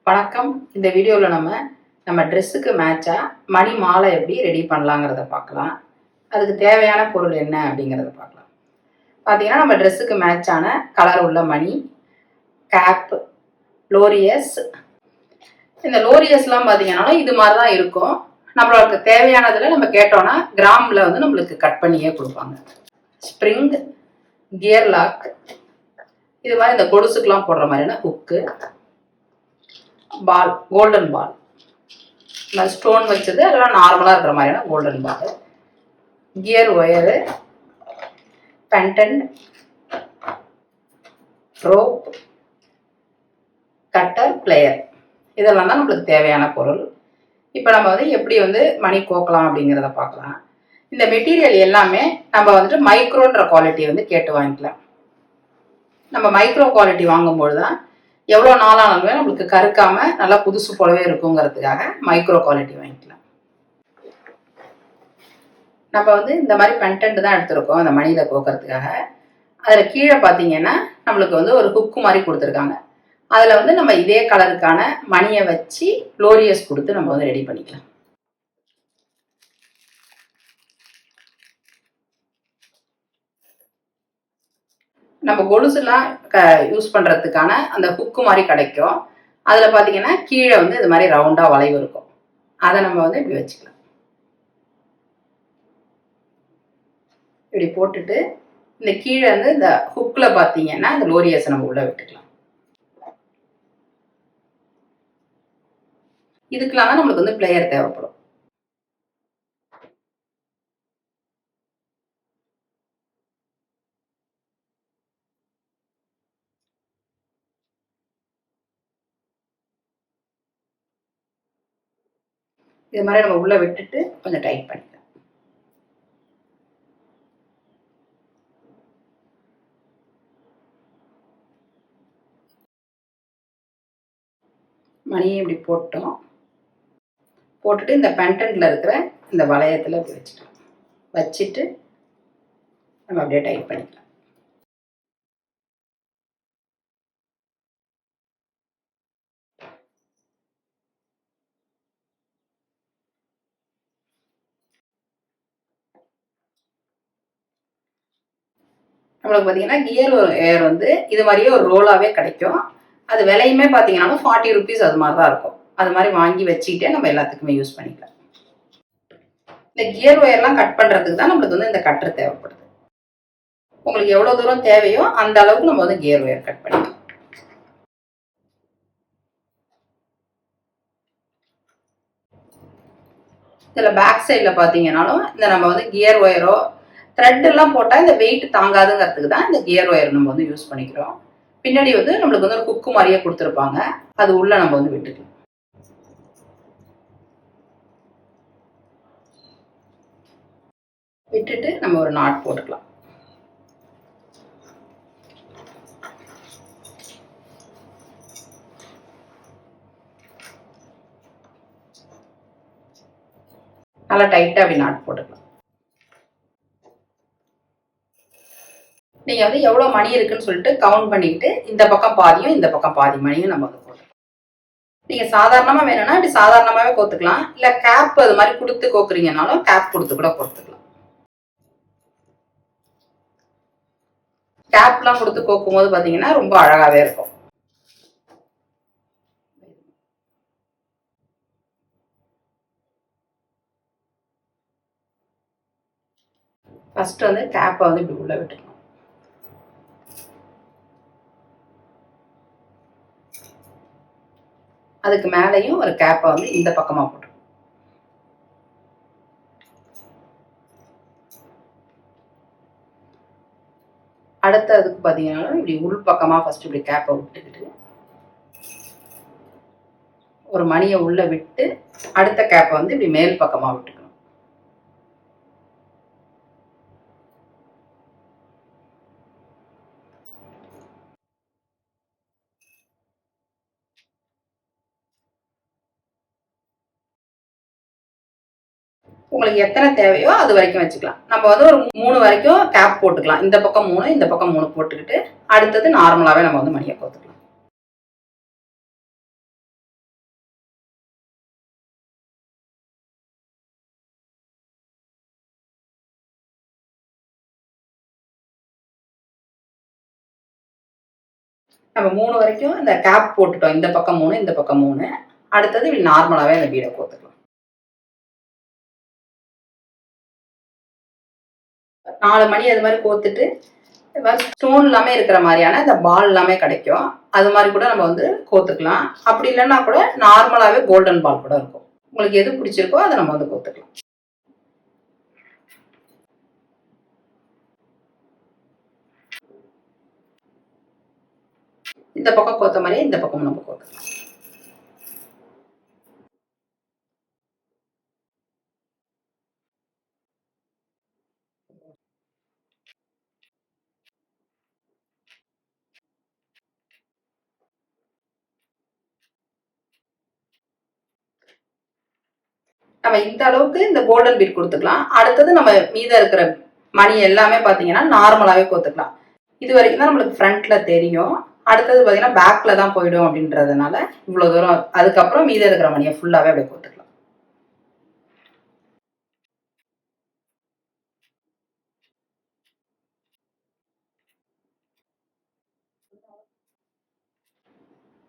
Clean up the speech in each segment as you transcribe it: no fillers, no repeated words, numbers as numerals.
வணக்கம். இந்த வீடியோவில் நம்ம ட்ரெஸ்ஸுக்கு மேட்சாக மணி மாலை எப்படி ரெடி பண்ணலாங்கிறத பார்க்கலாம். அதுக்கு தேவையான பொருள் என்ன அப்படிங்கிறத பார்க்கலாம். பார்த்தீங்கன்னா நம்ம ட்ரெஸ்ஸுக்கு மேட்சான கலர் உள்ள மணி, கேப், லோரியஸ். இந்த லோரியஸ்லாம் பார்த்தீங்கன்னா இது மாதிரி தான் இருக்கும். நம்மளுக்கு தேவையானதில் நம்ம கேட்டோன்னா கிராமில் நம்மளுக்கு கட் பண்ணியே கொடுப்பாங்க. ஸ்ப்ரிங், கியர் லாக், இது மாதிரி இந்த கொலுசுக்கெலாம் போடுற மாதிரியான ஹுக்கு, பால், கோல்டன் பால், ஸ்டோன் வச்சது, அதெல்லாம் நார்மலாக இருக்கிற மாதிரியான golden ball, gear wire, pendant, rope, cutter, plier, இதெல்லாம் தான் நம்மளுக்கு தேவையான பொருள். இப்போ நம்ம எப்படி மணி கோக்கலாம் அப்படிங்கிறத பார்க்கலாம். இந்த மெட்டீரியல் எல்லாமே நம்ம மைக்ரோன்ற குவாலிட்டி கேட்டு வாங்கிக்கலாம். நம்ம மைக்ரோ குவாலிட்டி வாங்கும்போது தான் எவ்வளோ நாளானாலுமே நம்மளுக்கு கருக்காம நல்லா புதுசு போலவே இருக்குங்கிறதுக்காக மைக்ரோ குவாலிட்டி வாங்கிக்கலாம். நம்ம இந்த மாதிரி பெண்டன்ட் தான் எடுத்திருக்கோம் அந்த மணியில் கோக்கிறதுக்காக. அதில் கீழே பார்த்தீங்கன்னா நம்மளுக்கு ஒரு ஹுக்கு மாதிரி கொடுத்துருக்காங்க. அதில் நம்ம இதே கலருக்கான மணியை வச்சு லோரியஸ் கொடுத்து நம்ம ரெடி பண்ணிக்கலாம். நம்ம கொலுசுலாம் யூஸ் பண்ணுறதுக்கான அந்த ஹுக்கு மாதிரி கிடைக்கும். அதில் பார்த்தீங்கன்னா கீழே இது மாதிரி ரவுண்டாக வளைவு இருக்கும். அதை நம்ம இப்படி வச்சுக்கலாம். இப்படி போட்டுட்டு இந்த கீழே இந்த ஹுக்கில் பார்த்தீங்கன்னா இந்த லோரியஸை நம்ம உள்ளே விட்டுக்கலாம். இதுக்கெல்லாம் தான் நம்மளுக்கு பிளேயர் தேவைப்படும். இது மாதிரி நம்ம உள்ளே விட்டுட்டு கொஞ்சம் டைட் பண்ணிக்கலாம். மணியை இப்படி போட்டுட்டு இந்த பெண்டன்ட்ல இருக்கிற இந்த வளையத்தில் இப்படி வச்சுட்டு நம்ம அப்படியே டைட் பண்ணிக்கலாம். நம்மளுக்கு பார்த்தீங்கன்னா கியர் ஏர் இது மாதிரியே ஒரு ரோலாகவே கிடைக்கும். அது விலையுமே பார்த்தீங்கன்னா 40 rupees அது மாதிரி தான் இருக்கும். அது மாதிரி வாங்கி வச்சுக்கிட்டே நம்ம எல்லாத்துக்குமே யூஸ் பண்ணிக்கலாம். இந்த கியர் ஒயர்லாம் கட் பண்ணுறதுக்கு தான் நம்மளுக்கு இந்த கட்டர் தேவைப்படுது. உங்களுக்கு எவ்வளோ தூரம் தேவையோ அந்த அளவுக்கு நம்ம கியர் ஒயர் கட் பண்ணிக்கலாம். இதில் பேக் சைடில் பார்த்தீங்கன்னாலும் இந்த நம்ம கியர் ஒயரோ த்ரெட் எல்லாம் போட்டால் இந்த வெயிட் தாங்காதுங்கிறதுக்கு தான் இந்த கியர் ஒயர் நம்ம யூஸ் பண்ணிக்கிறோம். பின்னாடி நம்மளுக்கு ஒரு குக்கு மாதிரியே கொடுத்துருப்பாங்க. அது உள்ள நம்ம விட்டுக்கலாம். விட்டுட்டு நம்ம ஒரு நாட் போட்டுக்கலாம். நல்லா டைட்டா அப்படி நாட் போட்டுக்கலாம். நீங்க எவ்வளவு மணி இருக்குன்னு சொல்லிட்டு கவுண்ட் பண்ணிட்டு இந்த பக்கம் பாதியும் இந்த பக்கம் பாதி மணியும் நம்ம போட்டுக்கலாம். நீங்க சாதாரணமா வேணும்னா இப்படி சாதாரணமாவே கோத்துக்கலாம். இல்ல கேப் அது மாதிரி கொடுத்து கோக்குறீங்கனாலும் கேப் கொடுத்து கூட கோத்துக்கலாம். கேப்லாம் கொடுத்து கோக்கும் போது பாத்தீங்கன்னா ரொம்ப அழகாவே இருக்கும். ஃபர்ஸ்ட் கேப்பை இப்படி உள்ள விட்டுக்கலாம். அதுக்கு மேலேயும் ஒரு கேப்பை இந்த பக்கமா போட்டு அடுத்ததுக்கு பார்த்தீங்கன்னா இப்படி உள் பக்கமா ஃபர்ஸ்ட் இப்படி கேப்பை விட்டுக்கிட்டு ஒரு மணியை உள்ள விட்டு அடுத்த கேப்பை இப்படி மேல் பக்கமா விட்டுக்கணும். உங்களுக்கு எத்தனை தேவையோ அது வரைக்கும் வச்சுக்கலாம். நம்ம ஒரு 3 வரைக்கும் கேப் போட்டுக்கலாம். இந்த பக்கம் 3 இந்த பக்கம் 3 போட்டுக்கிட்டு அடுத்தது நார்மலாவே நம்ம மணியை கோத்துக்கலாம். நம்ம 3 வரைக்கும் இந்த கேப் போட்டுட்டோம். இந்த பக்கம் 3, இந்த பக்கம் 3. அடுத்தது இப்படி நார்மலாவே அந்த பீடை கோத்துக்கலாம். 4 மணி அது மாதிரி கோத்துட்டு ஸ்டோன் எல்லாமே இருக்கிற மாதிரியான இந்த பால் எல்லாமே கிடைக்கும். அது மாதிரி கூட நம்ம வந்து கோத்துக்கலாம். அப்படி இல்லைன்னா கூட நார்மலாவே கோல்டன் பால் கூட இருக்கும். உங்களுக்கு எது பிடிச்சிருக்கோ அதை நம்ம வந்து கோத்துக்கலாம். இந்த பக்கம் கோத்த மாதிரியே இந்த பக்கம் நம்ம கோத்துக்கலாம். நம்ம இந்த அளவுக்கு இந்த கோல்டன் பீட் கொடுத்துக்கலாம். அடுத்தது நம்ம மீதம் இருக்கிற மணி எல்லாமே பார்த்தீங்கன்னா நார்மலாகவே கோத்துக்கலாம். இது வரைக்கும் தான் நம்மளுக்கு ஃப்ரண்ட்ல தெரியும். அடுத்தது பார்த்தீங்கன்னா பேக்ல தான் போயிடும் அப்படின்றதுனால இவ்வளோ தூரம். அதுக்கப்புறம் மீதம் இருக்கிற மணியை ஃபுல்லாகவே அப்படியே கோத்துக்கலாம்.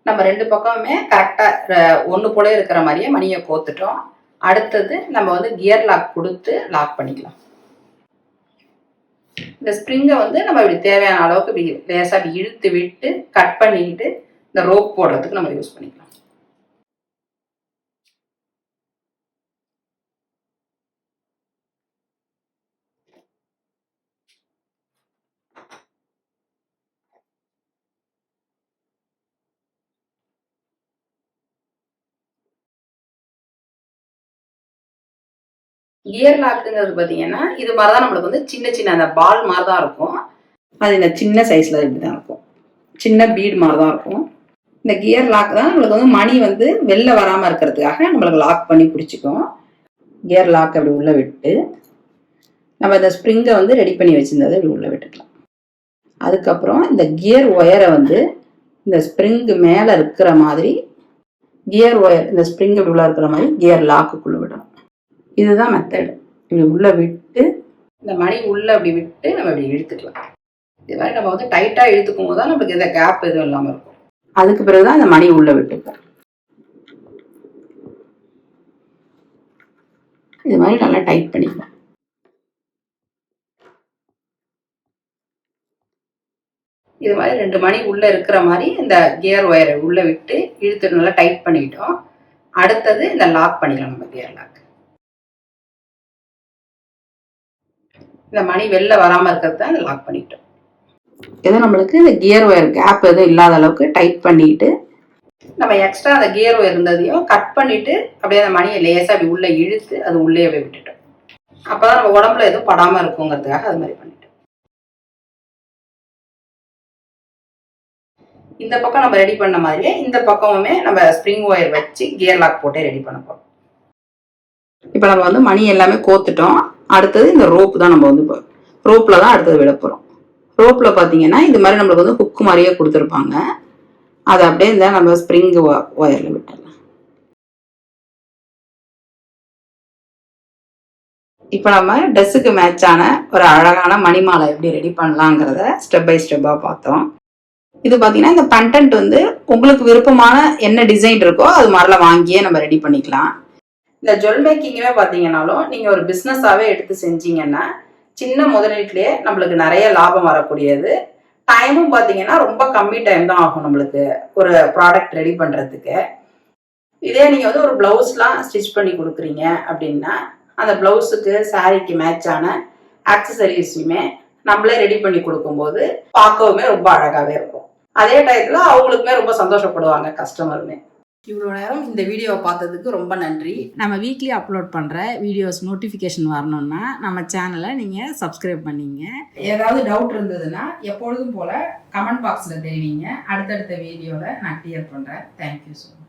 நம்ம 2 பக்கமுமே கரெக்டாக ஒன்று போல இருக்கிற மாதிரியே மணியை கோத்துட்டோம். அடுத்தது நம்ம வந்து கியர் லாக் கொடுத்து லாக் பண்ணிக்கலாம். இந்த ஸ்ப்ரிங்கை வந்து நம்ம இப்படி தேவையான அளவுக்கு இப்படி லேசாக இப்படி இழுத்து விட்டு கட் பண்ணிக்கிட்டு இந்த ரோப் போடுறதுக்கு நம்ம யூஸ் பண்ணிக்கலாம். கியர் லாக்குங்கிறது பார்த்தீங்கன்னா இது மாதிரி தான் நம்மளுக்கு வந்து சின்ன சின்ன அந்த பால் மாதிரி தான் இருக்கும். அது இந்த சின்ன சைஸில் இப்படி தான் இருக்கும். சின்ன பீட் மாதிரி தான் இருக்கும். இந்த கியர் லாக் தான் நம்மளுக்கு வந்து மணி வந்து வெளில வராமல் இருக்கிறதுக்காக நம்மளுக்கு லாக் பண்ணி பிடிச்சிக்கும். கியர் லாக் அப்படி உள்ளே விட்டு நம்ம இந்த ஸ்ப்ரிங்கை வந்து ரெடி பண்ணி வச்சுருந்ததை இப்படி உள்ளே விட்டுக்கலாம். அதுக்கப்புறம் இந்த கியர் ஒயரை வந்து இந்த ஸ்ப்ரிங்கு மேலே இருக்கிற மாதிரி கியர் ஒயர் இந்த ஸ்ப்ரிங் இப்படி உள்ள இருக்கிற மாதிரி கியர் லாக்குக்குள்ளே விடணும். இதுதான் மெத்தடு. இப்படி உள்ளே விட்டு இந்த மணி உள்ளே அப்படி விட்டு நம்ம இப்படி இழுத்துக்கலாம். இது மாதிரி நம்ம வந்து டைட்டாக இழுத்துக்கும் போது தான் நமக்கு இந்த கேப் எதுவும் இல்லாமல் இருக்கும். அதுக்கு பிறகுதான் இந்த மணி உள்ளே விட்டுப்போம். இது மாதிரி நல்லா டைட் பண்ணிக்கலாம். இது மாதிரி 2 மணி உள்ளே இருக்கிற மாதிரி இந்த கியர் ஒயரை உள்ளே விட்டு இழுத்துட்டு நல்லா டைட் பண்ணிக்கிட்டோம். அடுத்தது இந்த லாக் பண்ணிக்கலாம். நம்ம கியர் லாக் இந்த மணி வெளில வராமல் இருக்கிறது தான் இந்த லாக் பண்ணிட்டோம். எதோ நம்மளுக்கு இந்த கியர் ஒயர் கேப் எதுவும் இல்லாத அளவுக்கு டைட் பண்ணிட்டு நம்ம எக்ஸ்ட்ரா அந்த கியர் ஒயர் இருந்ததையும் கட் பண்ணிட்டு அப்படியே அந்த மணியை லேசாக அப்படி உள்ளே இழுத்து அது உள்ளே அப்படியே விட்டுட்டோம். அப்போ தான் நம்ம உடம்புல எதுவும் படாமல் இருக்குங்கிறதுக்காக அது மாதிரி பண்ணிட்டோம். இந்த பக்கம் நம்ம ரெடி பண்ண மாதிரியே இந்த பக்கமுமே நம்ம ஸ்ப்ரிங் ஒயர் வச்சு கியர் லாக் போட்டே ரெடி பண்ண போகிறோம். இப்போ நம்ம வந்து மணி எல்லாமே கோத்துட்டோம். அடுத்தது இந்த ரோப்பு தான் நம்ம வந்து ரோப்பில் தான் அடுத்தது விட போகிறோம். ரோப்பில் பார்த்தீங்கன்னா இது மாதிரி நம்மளுக்கு வந்து ஹுக்கு மாதிரியே கொடுத்துருப்பாங்க. அதை அப்படியே இந்த நம்ம ஸ்ப்ரிங் ஒயரில் விட்டுடலாம். இப்போ நம்ம ட்ரெஸ்ஸுக்கு மேட்சான ஒரு அழகான மணி மாலை எப்படி ரெடி பண்ணலாங்கிறத ஸ்டெப் பை ஸ்டெப்பாக பார்த்தோம். இது பார்த்தீங்கன்னா இந்த கண்டென்ட் வந்து உங்களுக்கு விருப்பமான என்ன டிசைன் இருக்கோ அது மாதிரிலாம் வாங்கியே நம்ம ரெடி பண்ணிக்கலாம். இந்த ஜுவல் மேக்கிங்குமே பார்த்தீங்கன்னாலும் நீங்கள் ஒரு பிஸ்னஸாகவே எடுத்து செஞ்சீங்கன்னா சின்ன முதலீட்டிலே நம்மளுக்கு நிறைய லாபம் வரக்கூடியது. டைமும் பார்த்தீங்கன்னா ரொம்ப கம்மி டைம் தான் ஆகும் நம்மளுக்கு ஒரு ப்ராடக்ட் ரெடி பண்ணுறதுக்கு. இதே நீங்கள் வந்து ஒரு ப்ளவுஸ்லாம் ஸ்டிச் பண்ணி கொடுக்குறீங்க அப்படின்னா அந்த ப்ளவுஸுக்கு சாரீக்கு மேட்சான ஆக்சசரிஸுமே நம்மளே ரெடி பண்ணி கொடுக்கும்போது பார்க்கவுமே ரொம்ப அழகாகவே இருக்கும். அதே டயத்தில் அவங்களுக்குமே ரொம்ப சந்தோஷப்படுவாங்க கஸ்டமருமே. இவ்வளோ நேரம் இந்த வீடியோவை பார்த்ததுக்கு ரொம்ப நன்றி. நம்ம வீக்லி அப்லோட் பண்ணுற வீடியோஸ் நோட்டிஃபிகேஷன் வரணும்னா நம்ம சேனலை நீங்கள் சப்ஸ்கிரைப் பண்ணிங்க. ஏதாவது டவுட் இருந்ததுன்னா எப்பொழுதும் போல் கமெண்ட் பாக்ஸில் தெரிவிங்க. அடுத்தடுத்த வீடியோவில் நான் கிளியர் பண்ணுறேன். Thank you so much.